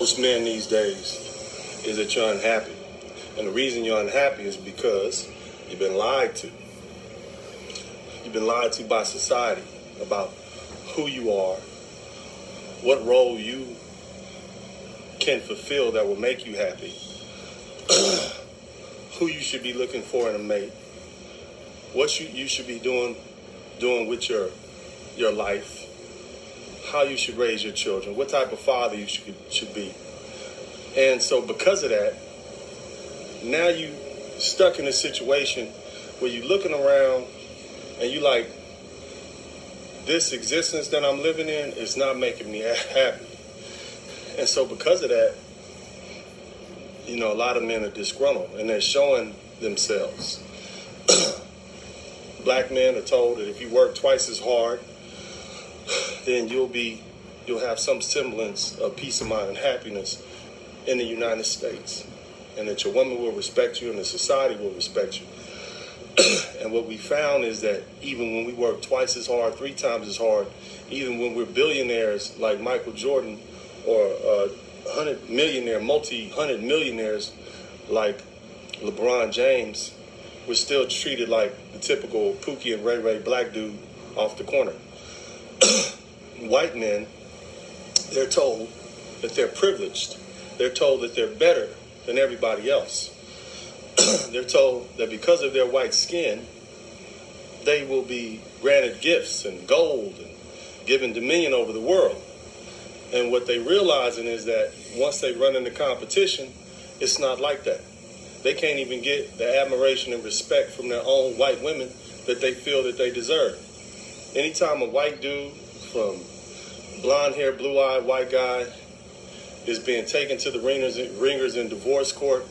Most men these days is that you're unhappy. And the reason you're unhappy is because you've been lied to. You've been lied to by society about who you are, what role you can fulfill that will make you happy, who you should be looking for in a mate, what you should be doing with your life, how you should raise your children, what type of father you should be. And so because of that, now you stuck in a situation where you're looking around and you like, this existence that I'm living in is not making me happy. And so because of that, a lot of men are disgruntled and they're showing themselves. Black men are told that if you work twice as hard, then you'll have some semblance of peace of mind and happiness in the United States, and that your woman will respect you and the society will respect you. And what we found is that even when we work twice as hard, 3 times as hard, even when we're billionaires like Michael Jordan or multi-hundred millionaires like LeBron James, we're still treated like the typical Pookie and Ray Ray black dude off the corner. White men, they're told that they're privileged. They're told that they're better than everybody else. They're told that because of their white skin, they will be granted gifts and gold and given dominion over the world. And what they're realizing is that once they run into competition, it's not like that. They can't even get the admiration and respect from their own white women that they feel that they deserve. Anytime a white dude from blonde-haired, blue-eyed white guy is being taken to the ringers in divorce court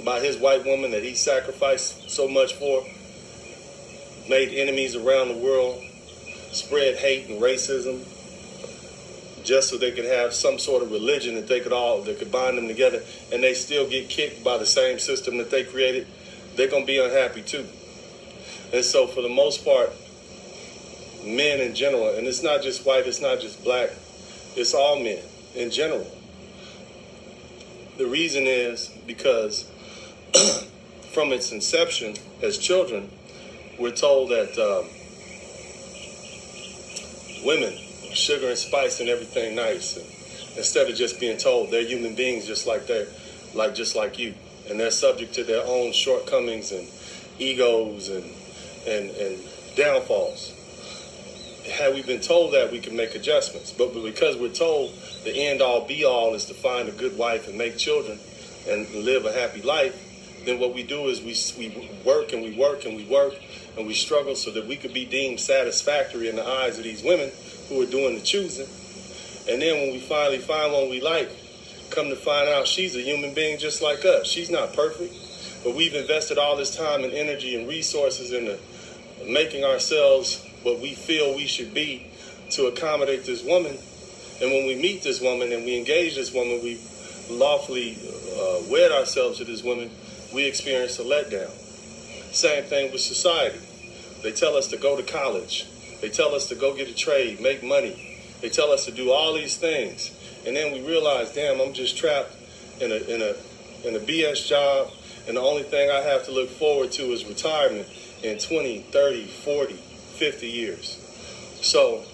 by his white woman that he sacrificed so much for, made enemies around the world, spread hate and racism, just so they could have some sort of religion that could bind them together, and they still get kicked by the same system that they created, they're going to be unhappy too. And so for the most part, men in general, and it's not just white, it's not just black, it's all men in general. The reason is because from its inception as children, we're told that women, sugar and spice and everything nice, and instead of just being told they're human beings just like you, and they're subject to their own shortcomings and egos and downfalls. Had we been told that, we can make adjustments. But because we're told the end all be all is to find a good wife and make children and live a happy life, then what we do is we work and we work and we work and we struggle so that we could be deemed satisfactory in the eyes of these women who are doing the choosing. And then when we finally find one we like, come to find out she's a human being just like us. She's not perfect, but we've invested all this time and energy and resources into making ourselves what we feel we should be to accommodate this woman. And when we meet this woman and we engage this woman, we lawfully wed ourselves to this woman, we experience a letdown. Same thing with society. They tell us to go to college. They tell us to go get a trade, make money. They tell us to do all these things. And then we realize, damn, I'm just trapped in a BS job, and the only thing I have to look forward to is retirement in 20, 30, 40, 50 years. So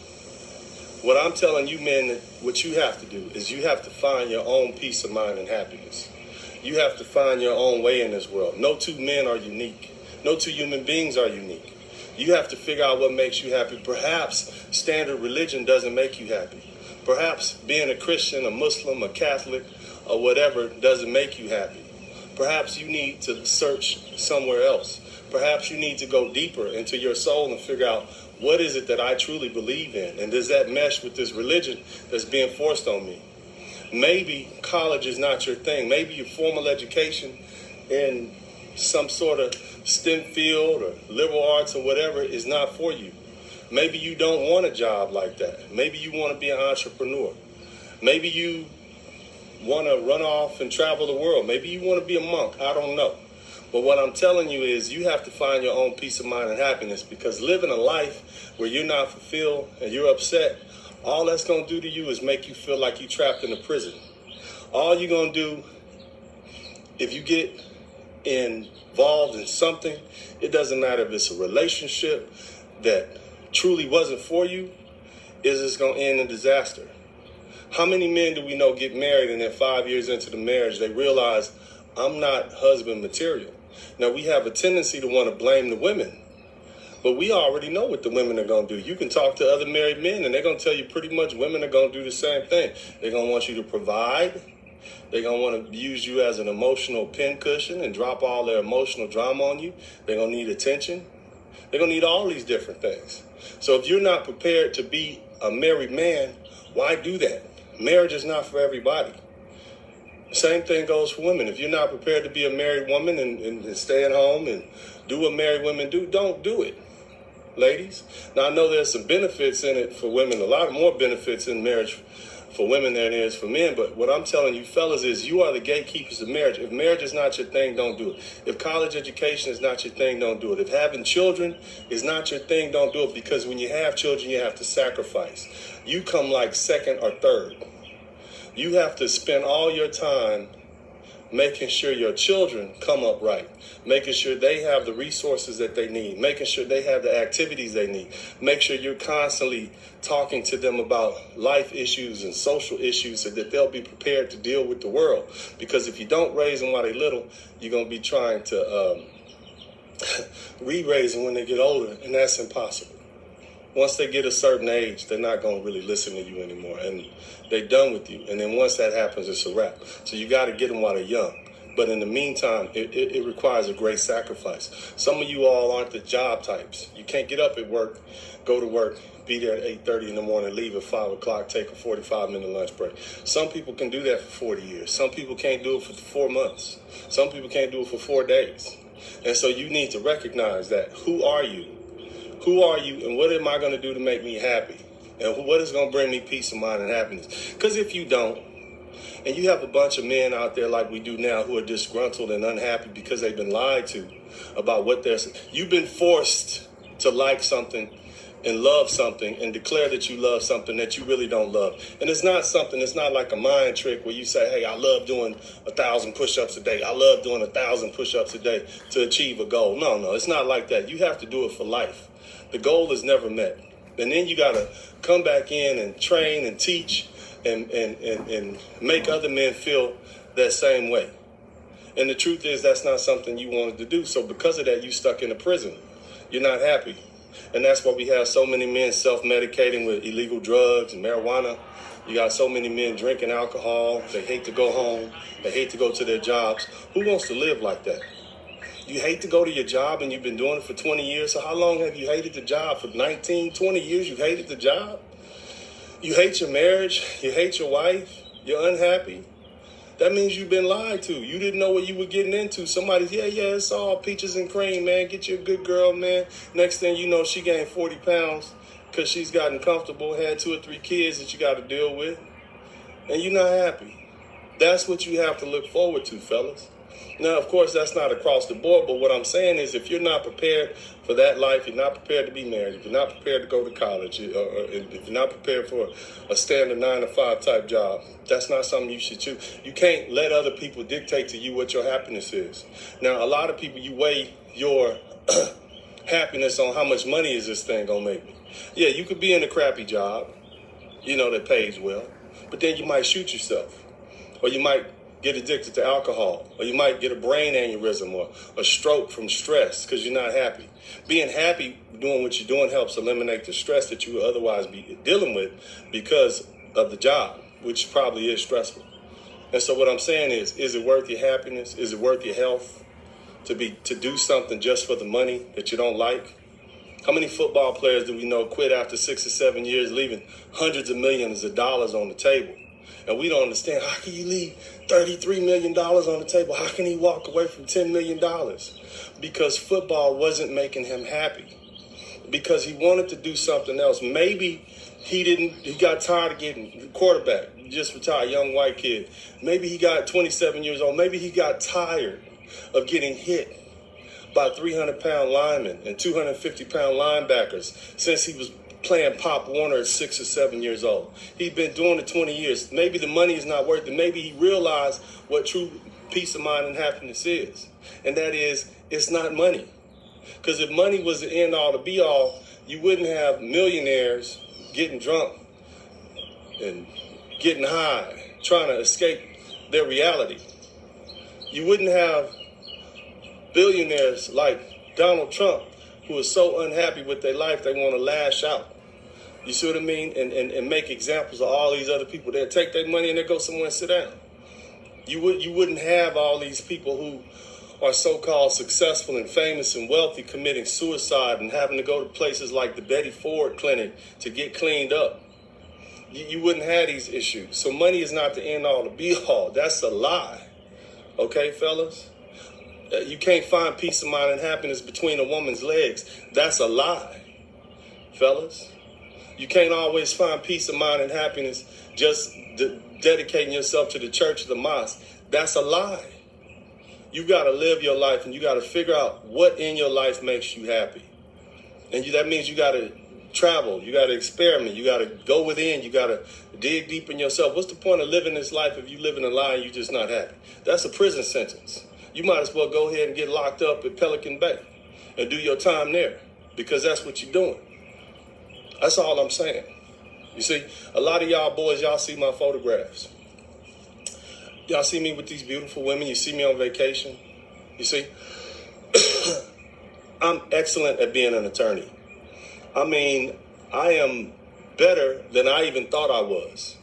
what I'm telling you men, what you have to do is you have to find your own peace of mind and happiness. You have to find your own way in this world. No 2 men are unique. No 2 human beings are unique. You have to figure out what makes you happy. Perhaps standard religion doesn't make you happy. Perhaps being a Christian, a Muslim, a Catholic, or whatever doesn't make you happy. Perhaps you need to search somewhere else. Perhaps you need to go deeper into your soul and figure out, what is it that I truly believe in? And does that mesh with this religion that's being forced on me? Maybe college is not your thing. Maybe your formal education in some sort of STEM field or liberal arts or whatever is not for you. Maybe you don't want a job like that. Maybe you want to be an entrepreneur. Maybe you want to run off and travel the world. Maybe you want to be a monk. I don't know. But what I'm telling you is you have to find your own peace of mind and happiness, because living a life where you're not fulfilled and you're upset all that's going to do to you is make you feel like you're trapped in a prison. All you're going to do, if you get involved in something, it doesn't matter if it's a relationship that truly wasn't for you, is it's going to end in disaster. How many men do we know get married and then 5 years into the marriage, they realize, I'm not husband material? Now, we have a tendency to want to blame the women, but we already know what the women are going to do. You can talk to other married men, and they're going to tell you pretty much women are going to do the same thing. They're going to want you to provide. They're going to want to use you as an emotional pincushion and drop all their emotional drama on you. They're going to need attention. They're going to need all these different things. So if you're not prepared to be a married man, why do that? Marriage is not for everybody. Same thing goes for women. If you're not prepared to be a married woman and stay at home and do what married women do, don't do it, ladies. Now, I know there's some benefits in it for women, a lot more benefits in marriage for women than there is for men. But what I'm telling you, fellas, is you are the gatekeepers of marriage. If marriage is not your thing, don't do it. If college education is not your thing, don't do it. If having children is not your thing, don't do it. Because when you have children, you have to sacrifice. You come like second or third. You have to spend all your time making sure your children come up right, making sure they have the resources that they need, making sure they have the activities they need. Make sure you're constantly talking to them about life issues and social issues so that they'll be prepared to deal with the world. Because if you don't raise them while they're little, you're going to be trying to re-raise them when they get older, and that's impossible. Once they get a certain age, they're not going to really listen to you anymore, and they're done with you. And then once that happens, it's a wrap. So you got to get them while they're young. But in the meantime, it requires a great sacrifice. Some of you all aren't the job types. You can't get up at work, go to work, be there at 8:30 in the morning, leave at 5 o'clock, take a 45-minute lunch break. Some people can do that for 40 years. Some people can't do it for 4 months. Some people can't do it for 4 days. And so you need to recognize that. Who are you? Who are you, and what am I going to do to make me happy? And what is going to bring me peace of mind and happiness? Because if you don't, and you have a bunch of men out there like we do now who are disgruntled and unhappy because they've been lied to about what they're... You've been forced to like something and love something and declare that you love something that you really don't love. And it's not like a mind trick where you say, hey, I love doing 1,000 push-ups a day. I love doing 1,000 push-ups a day to achieve a goal. No, it's not like that. You have to do it for life. The goal is never met. And then you got to come back in and train and teach and make other men feel that same way. And the truth is that's not something you wanted to do. So because of that, you stuck in a prison. You're not happy. And that's why we have so many men self-medicating with illegal drugs and marijuana. You got so many men drinking alcohol. They hate to go home. They hate to go to their jobs. Who wants to live like that? You hate to go to your job and you've been doing it for 20 years. So how long have you hated the job? For 19, 20 years you've hated the job? You hate your marriage. You hate your wife. You're unhappy. That means you've been lied to. You didn't know what you were getting into. Somebody's, yeah, it's all peaches and cream, man. Get you a good girl, man. Next thing you know, she gained 40 pounds because she's gotten comfortable, had 2 or 3 kids that you got to deal with. And you're not happy. That's what you have to look forward to, fellas. Now, of course, that's not across the board, but what I'm saying is if you're not prepared for that life, you're not prepared to be married, if you're not prepared to go to college, or if you're not prepared for a standard 9-to-5 type job, that's not something you should choose. You can't let other people dictate to you what your happiness is. Now, a lot of people, you weigh your happiness on how much money is this thing going to make me. Yeah, you could be in a crappy job, that pays well, but then you might shoot yourself, or you might get addicted to alcohol, or you might get a brain aneurysm or a stroke from stress because you're not happy. Being happy doing what you're doing helps eliminate the stress that you would otherwise be dealing with because of the job, which probably is stressful. And so what I'm saying is it worth your happiness? Is it worth your health to do something just for the money that you don't like? How many football players do we know quit after 6 or 7 years, leaving hundreds of millions of dollars on the table? And we don't understand, how can you leave $33 million on the table? How can he walk away from $10 million? Because football wasn't making him happy. Because he wanted to do something else. Maybe he got tired of getting quarterback, just retired, young white kid. Maybe he got 27 years old. Maybe he got tired of getting hit by 300-pound linemen and 250-pound linebackers since he was playing Pop Warner at 6 or 7 years old. He's been doing it 20 years. Maybe the money is not worth it. Maybe he realized what true peace of mind and happiness is. And that is, it's not money. Because if money was the end all, the be all, you wouldn't have millionaires getting drunk and getting high, trying to escape their reality. You wouldn't have billionaires like Donald Trump, who is so unhappy with their life they want to lash out. You see what I mean? And make examples of all these other people that take their money and they go somewhere and sit down. You wouldn't have all these people who are so-called successful and famous and wealthy committing suicide and having to go to places like the Betty Ford Clinic to get cleaned up. You wouldn't have these issues. So money is not the end all to be all. That's a lie. Okay, fellas? You can't find peace of mind and happiness between a woman's legs. That's a lie, fellas. You can't always find peace of mind and happiness just dedicating yourself to the church or the mosque. That's a lie. You got to live your life, and you got to figure out what in your life makes you happy. And that means you got to travel. You got to experiment. You got to go within. You got to dig deep in yourself. What's the point of living this life if you live in a lie and you're just not happy? That's a prison sentence. You might as well go ahead and get locked up at Pelican Bay and do your time there, because that's what you're doing. That's all I'm saying. You see, a lot of y'all boys, y'all see my photographs. Y'all see me with these beautiful women. You see me on vacation. You see, I'm excellent at being an attorney. I mean, I am better than I even thought I was.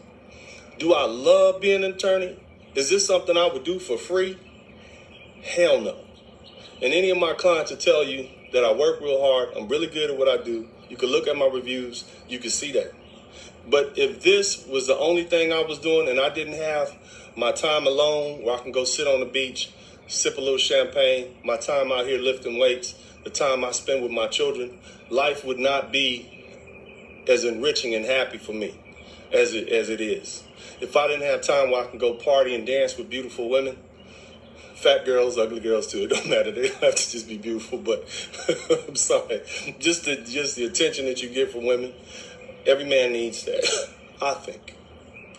Do I love being an attorney? Is this something I would do for free? Hell no. And any of my clients will tell you that I work real hard. I'm really good at what I do. You can look at my reviews. You can see that. But if this was the only thing I was doing and I didn't have my time alone where I can go sit on the beach, sip a little champagne, my time out here lifting weights, the time I spend with my children, life would not be as enriching and happy for me as it is. If I didn't have time where I can go party and dance with beautiful women, fat girls, ugly girls too, it don't matter. They don't have to just be beautiful, but I'm sorry. Just the attention that you get from women, every man needs that, I think.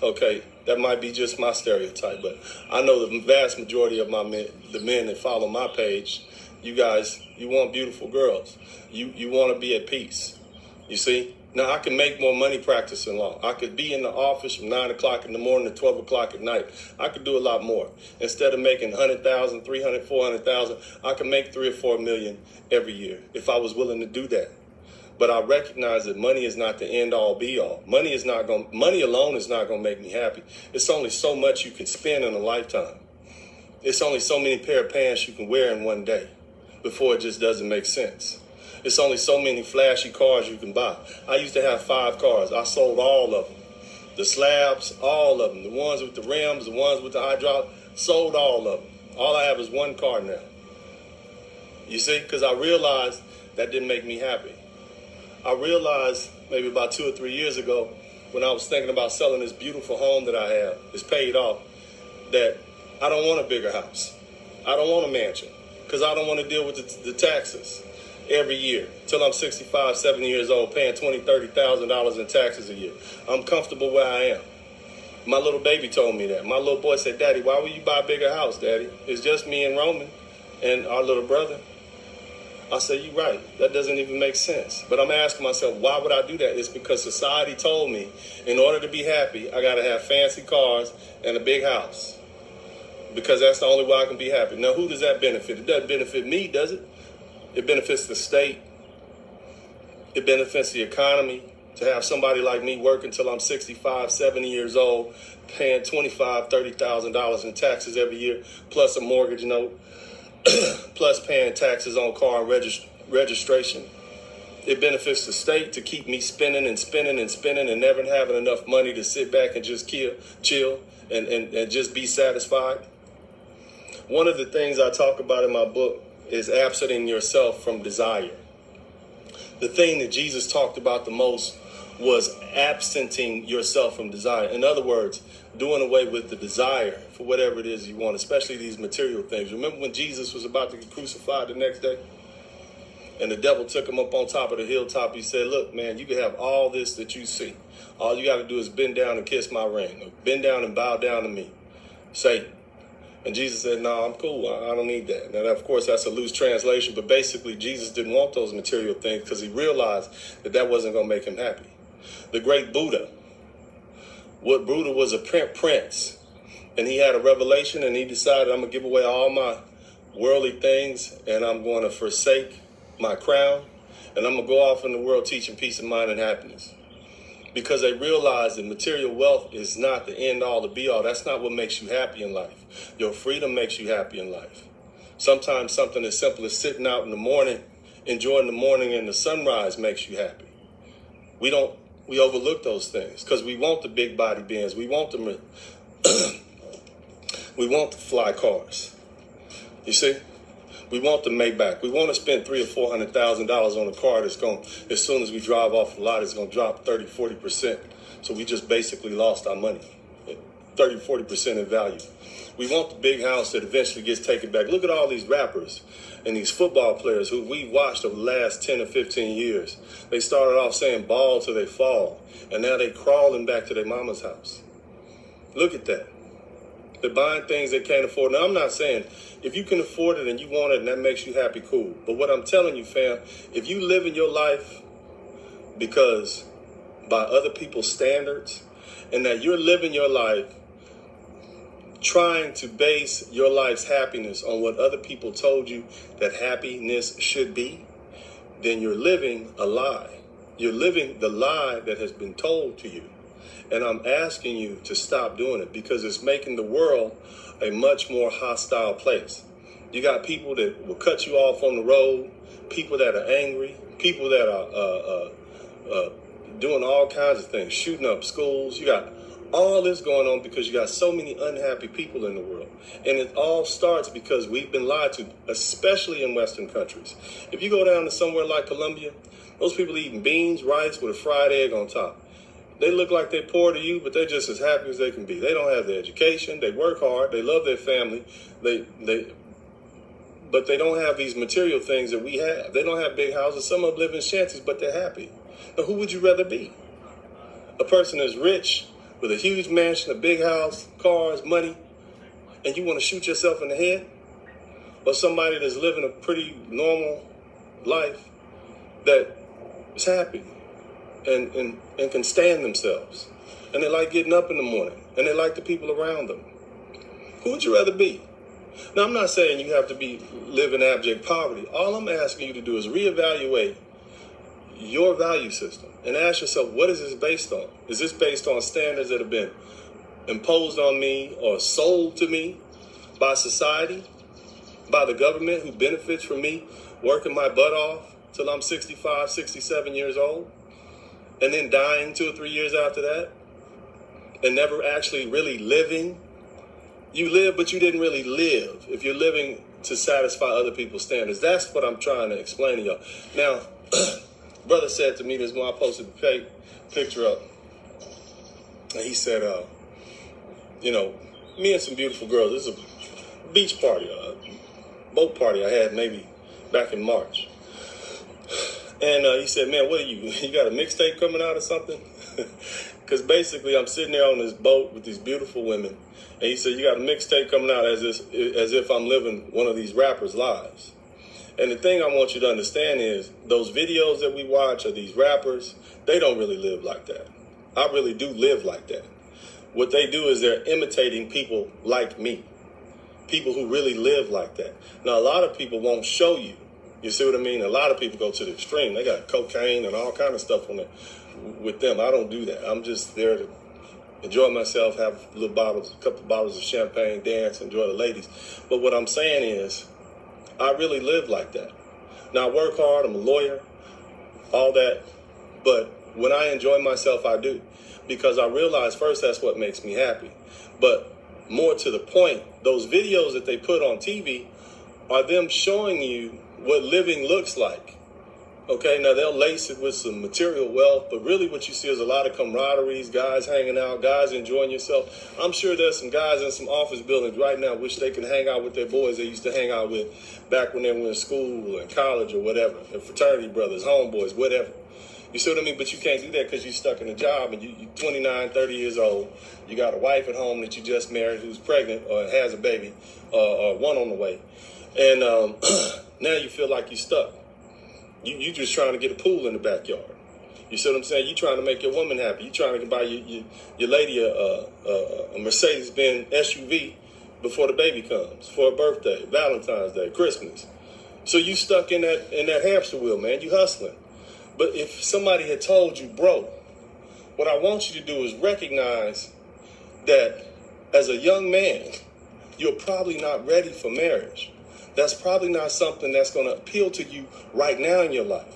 Okay, that might be just my stereotype, but I know the vast majority of the men that follow my page, you guys, you want beautiful girls. You want to be at peace. You see? Now, I can make more money practicing law. I could be in the office from 9 o'clock in the morning to 12 o'clock at night. I could do a lot more. Instead of making 100,000, 300, 400,000, I can make 3 or 4 million every year if I was willing to do that. But I recognize that money is not the end all be all. Money alone is not going to make me happy. It's only so much you can spend in a lifetime. It's only so many pair of pants you can wear in one day before it just doesn't make sense. It's only so many flashy cars you can buy. I used to have 5 cars. I sold all of them. The slabs, all of them. The ones with the rims, the ones with the hydraulic, sold all of them. All I have is 1 car now. You see, because I realized that didn't make me happy. I realized maybe about 2 or 3 years ago when I was thinking about selling this beautiful home that I have, it's paid off, that I don't want a bigger house. I don't want a mansion because I don't want to deal with the taxes every year till I'm 65, 70 years old, paying $20,000, $30,000 in taxes a year. I'm comfortable where I am. My little baby told me that. My little boy said, "Daddy, why would you buy a bigger house, Daddy? It's just me and Roman and our little brother." I said, "You're right. That doesn't even make sense." But I'm asking myself, why would I do that? It's because society told me in order to be happy, I got to have fancy cars and a big house. Because that's the only way I can be happy. Now, who does that benefit? It doesn't benefit me, does it? It benefits the state. It benefits the economy to have somebody like me work until I'm 65, 70 years old, paying $25,000, $30,000 in taxes every year, plus a mortgage note, plus paying taxes on car and registration. It benefits the state to keep me spending and spending and spending and never having enough money to sit back and just chill and just be satisfied. One of the things I talk about in my book is absenting yourself from desire. The thing that Jesus talked about the most was absenting yourself from desire. In other words, doing away with the desire for whatever it is you want, especially these material things. Remember when Jesus was about to get crucified the next day? And the devil took him up on top of the hilltop. He said, look, man, you can have all this that you see. All you got to do is bend down and kiss my ring. Or bend down and bow down to me, Satan. And Jesus said, no, I'm cool. I don't need that. Now, of course, that's a loose translation. But basically, Jesus didn't want those material things because he realized that that wasn't going to make him happy. The great Buddha. Buddha was a prince. And he had a revelation and he decided, I'm going to give away all my worldly things and I'm going to forsake my crown, and I'm going to go off in the world teaching peace of mind and happiness. Because they realize that material wealth is not the end all, the be all. That's not what makes you happy in life. Your freedom makes you happy in life. Sometimes something as simple as sitting out in the morning, enjoying the morning and the sunrise makes you happy. We overlook those things because we want the big body Benz. We want the we want the fly cars. You see? We want the Maybach. We want to spend $300,000 or $400,000 on a car that's going, as soon as we drive off the lot, it's going to drop 30-40%. So we just basically lost our money, 30-40% in value. We want the big house that eventually gets taken back. Look at all these rappers and these football players who we've watched over the last 10 or 15 years. They started off saying ball till they fall, and now they crawling back to their mama's house. Look at that. They're buying things they can't afford. Now, I'm not saying if you can afford it and you want it and that makes you happy, cool. But what I'm telling you, fam, if you live in your life because by other people's standards and that you're living your life trying to base your life's happiness on what other people told you that happiness should be, then you're living a lie. You're living the lie that has been told to you. And I'm asking you to stop doing it because it's making the world a much more hostile place. You got people that will cut you off on the road, people that are angry, people that are doing all kinds of things, shooting up schools. You got all this going on because you got so many unhappy people in the world. And it all starts because we've been lied to, especially in Western countries. If you go down to somewhere like Colombia, those people eating beans, rice with a fried egg on top. They look like they're poor to you, but they're just as happy as they can be. They don't have the education. They work hard. They love their family. But they don't have these material things that we have. They don't have big houses. Some of them live in shanties, but they're happy. Now, who would you rather be? A person that's rich with a huge mansion, a big house, cars, money, and you want to shoot yourself in the head? Or somebody that's living a pretty normal life that is happy and can stand themselves. And they like getting up in the morning. And they like the people around them. Who would you rather be? Now, I'm not saying you have to live in abject poverty. All I'm asking you to do is reevaluate your value system and ask yourself, what is this based on? Is this based on standards that have been imposed on me or sold to me by society, by the government who benefits from me working my butt off till I'm 65, 67 years old, and then dying 2 or 3 years after that, and never actually really living? You live, but you didn't really live if you're living to satisfy other people's standards. That's what I'm trying to explain to y'all. Now, brother said to me this when I posted the picture up, and he said, me and some beautiful girls, this is a beach party, a boat party I had maybe back in March. And he said, man, what are you got a mixtape coming out or something? Because basically I'm sitting there on this boat with these beautiful women. And he said, you got a mixtape coming out as if I'm living one of these rappers' lives. And the thing I want you to understand is those videos that we watch of these rappers, they don't really live like that. I really do live like that. What they do is they're imitating people like me, people who really live like that. Now, a lot of people won't show you. You see what I mean? A lot of people go to the extreme. They got cocaine and all kind of stuff on it with them. I don't do that. I'm just there to enjoy myself, have a couple bottles of champagne, dance, enjoy the ladies. But what I'm saying is, I really live like that. Now, I work hard. I'm a lawyer, all that. But when I enjoy myself, I do. Because I realize, first, that's what makes me happy. But more to the point, those videos that they put on TV are them showing you what living looks like. Okay, now they'll lace it with some material wealth, but really what you see is a lot of camaraderies, guys hanging out, guys enjoying yourself. I'm sure there's some guys in some office buildings right now wish they could hang out with their boys they used to hang out with back when they were in school and college or whatever, their fraternity brothers, homeboys, whatever. You see what I mean? But you can't do that because you're stuck in a job and you're 29, 30 years old. You got a wife at home that you just married who's pregnant or has a baby or one on the way. And now you feel like you're stuck. You just trying to get a pool in the backyard. You see what I'm saying? You trying to make your woman happy. You trying to buy your lady a Mercedes-Benz SUV before the baby comes, for a birthday, Valentine's Day, Christmas. So you stuck in that hamster wheel, man. You hustling. But if somebody had told you, bro, what I want you to do is recognize that as a young man, you're probably not ready for marriage. That's probably not something that's going to appeal to you right now in your life.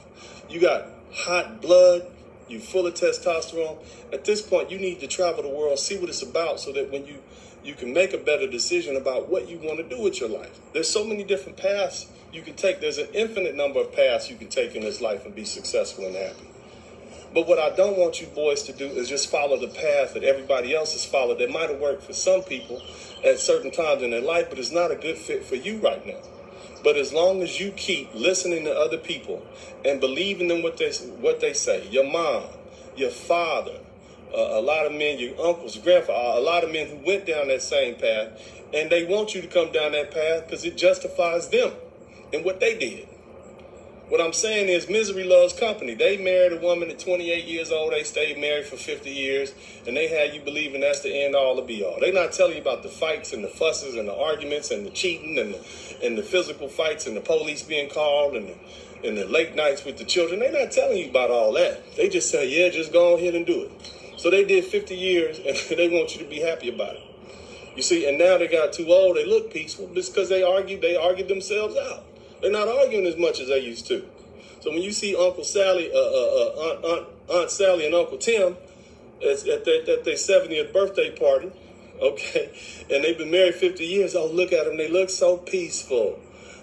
You got hot blood. You're full of testosterone. At this point, you need to travel the world, see what it's about, so that when you can make a better decision about what you want to do with your life. There's so many different paths you can take. There's an infinite number of paths you can take in this life and be successful and happy. But what I don't want you boys to do is just follow the path that everybody else has followed. That might have worked for some people at certain times in their life, but it's not a good fit for you right now. But as long as you keep listening to other people and believing in what they say, your mom, your father, a lot of men, your uncles, grandfather, a lot of men who went down that same path, and they want you to come down that path because it justifies them and what they did. What I'm saying is misery loves company. They married a woman at 28 years old. They stayed married for 50 years, and they had you believing that's the end all to be all. They're not telling you about the fights and the fusses and the arguments and the cheating and the physical fights and the police being called and the late nights with the children. They're not telling you about all that. They just say, yeah, just go ahead and do it. So they did 50 years, and they want you to be happy about it. You see, and now they got too old. They look peaceful just because they argued themselves out. They're not arguing as much as they used to. So when you see Uncle Sally, Aunt Sally and Uncle Tim at their 70th birthday party, okay, and they've been married 50 years, oh, look at them. They look so peaceful.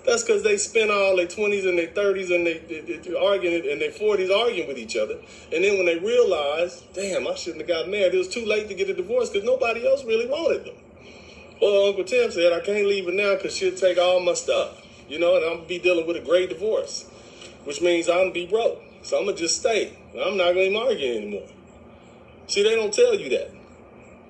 That's because they spent all their 20s and their 30s and they arguing in their 40s arguing with each other. And then when they realize, damn, I shouldn't have got married. It was too late to get a divorce because nobody else really wanted them. Well, Uncle Tim said, I can't leave her now because she'll take all my stuff. You know, and I'm going to be dealing with a great divorce, which means I'm going to be broke. So I'm going to just stay. I'm not going to argue anymore. See, they don't tell you that.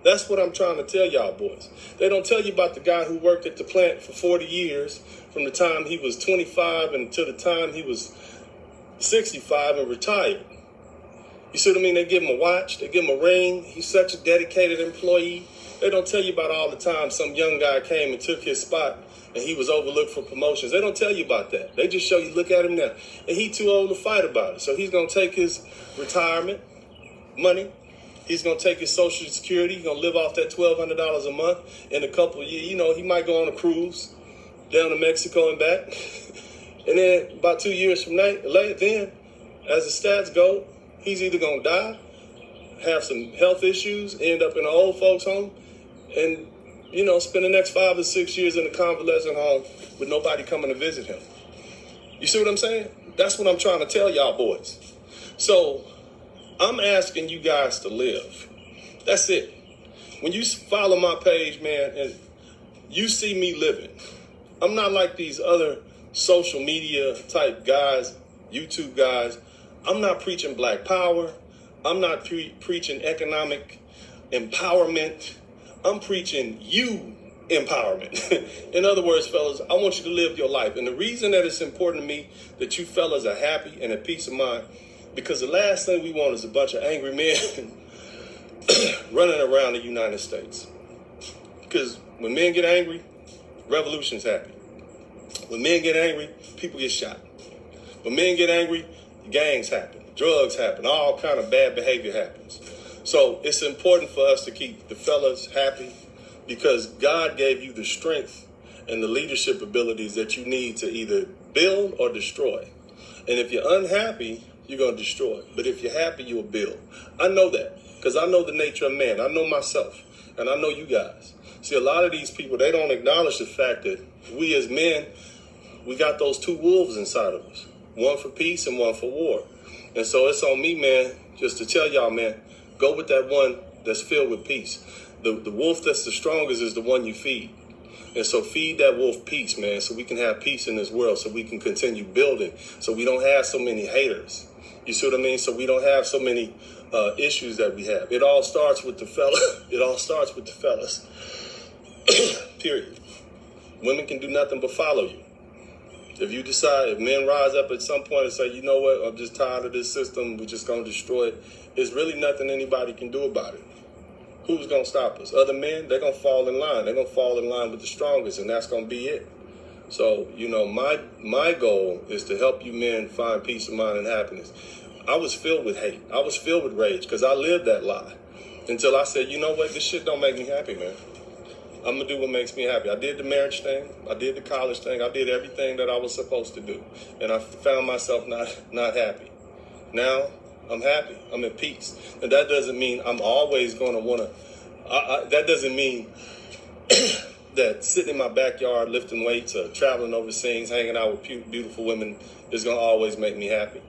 That's what I'm trying to tell y'all boys. They don't tell you about the guy who worked at the plant for 40 years, from the time he was 25 until the time he was 65 and retired. You see what I mean? They give him a watch. They give him a ring. He's such a dedicated employee. They don't tell you about all the time some young guy came and took his spot and he was overlooked for promotions. They don't tell you about that. They just show you, look at him now. And he too old to fight about it. So he's going to take his retirement money. He's going to take his Social Security. He's going to live off that $1,200 a month in a couple of years. You know, he might go on a cruise down to Mexico and back. And then about 2 years from now, then, as the stats go, he's either going to die, have some health issues, end up in an old folks home, and you know, spend the next 5 or 6 years in a convalescent home with nobody coming to visit him. You see what I'm saying? That's what I'm trying to tell y'all boys. So I'm asking you guys to live. That's it. When you follow my page, man, and you see me living, I'm not like these other social media type guys, YouTube guys. I'm not preaching black power. I'm not preaching economic empowerment. I'm preaching you empowerment. In other words, fellas, I want you to live your life. And the reason that it's important to me that you fellas are happy and at peace of mind, because the last thing we want is a bunch of angry men running around the United States. Because when men get angry, revolutions happen. When men get angry, people get shot. When men get angry, gangs happen, drugs happen, all kind of bad behavior happens. So it's important for us to keep the fellas happy because God gave you the strength and the leadership abilities that you need to either build or destroy. And if you're unhappy, you're going to destroy. But if you're happy, you'll build. I know that because I know the nature of man. I know myself and I know you guys. See, a lot of these people, they don't acknowledge the fact that we as men, we got those two wolves inside of us. one for peace and one for war. And so it's on me, man, just to tell y'all, man, go with that one that's filled with peace. The wolf that's the strongest is the one you feed. And so feed that wolf peace, man, so we can have peace in this world, so we can continue building, so we don't have so many haters. You see what I mean? So we don't have so many issues that we have. It all starts with the fella. It all starts with the fellas. Period. Women can do nothing but follow you. If you decide, if men rise up at some point and say, you know what, I'm just tired of this system, we're just going to destroy it, there's really nothing anybody can do about it. Who's going to stop us? Other men, they're going to fall in line. They're going to fall in line with the strongest, and that's going to be it. So, you know, my goal is to help you men find peace of mind and happiness. I was filled with hate. I was filled with rage because I lived that lie until I said, you know what, this shit don't make me happy, man. I'm going to do what makes me happy. I did the marriage thing. I did the college thing. I did everything that I was supposed to do. And I found myself not happy. Now, I'm happy. I'm at peace. And that doesn't mean I'm always going to want to... that doesn't mean that sitting in my backyard, lifting weights, or traveling overseas, hanging out with beautiful women is going to always make me happy.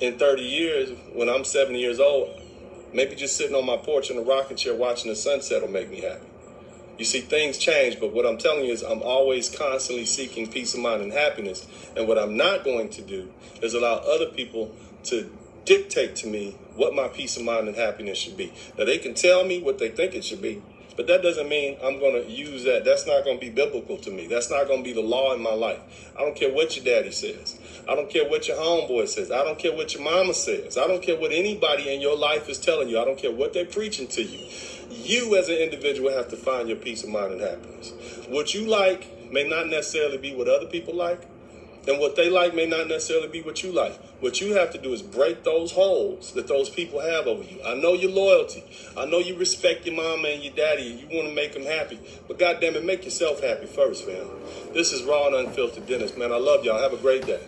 In 30 years, when I'm 70 years old, maybe just sitting on my porch in a rocking chair watching the sunset will make me happy. You see, things change, but what I'm telling you is I'm always constantly seeking peace of mind and happiness. And what I'm not going to do is allow other people to dictate to me what my peace of mind and happiness should be. Now, they can tell me what they think it should be, but that doesn't mean I'm going to use that. That's not going to be biblical to me. That's not going to be the law in my life. I don't care what your daddy says. I don't care what your homeboy says. I don't care what your mama says. I don't care what anybody in your life is telling you. I don't care what they're preaching to you. You as an individual have to find your peace of mind and happiness. What you like may not necessarily be what other people like, and what they like may not necessarily be what you like. What you have to do is break those holes that those people have over you. I know your loyalty. I know you respect your mama and your daddy, and you want to make them happy. But goddamn it, make yourself happy first, man. This is Raw and Unfiltered Dennis, man. I love y'all. Have a great day.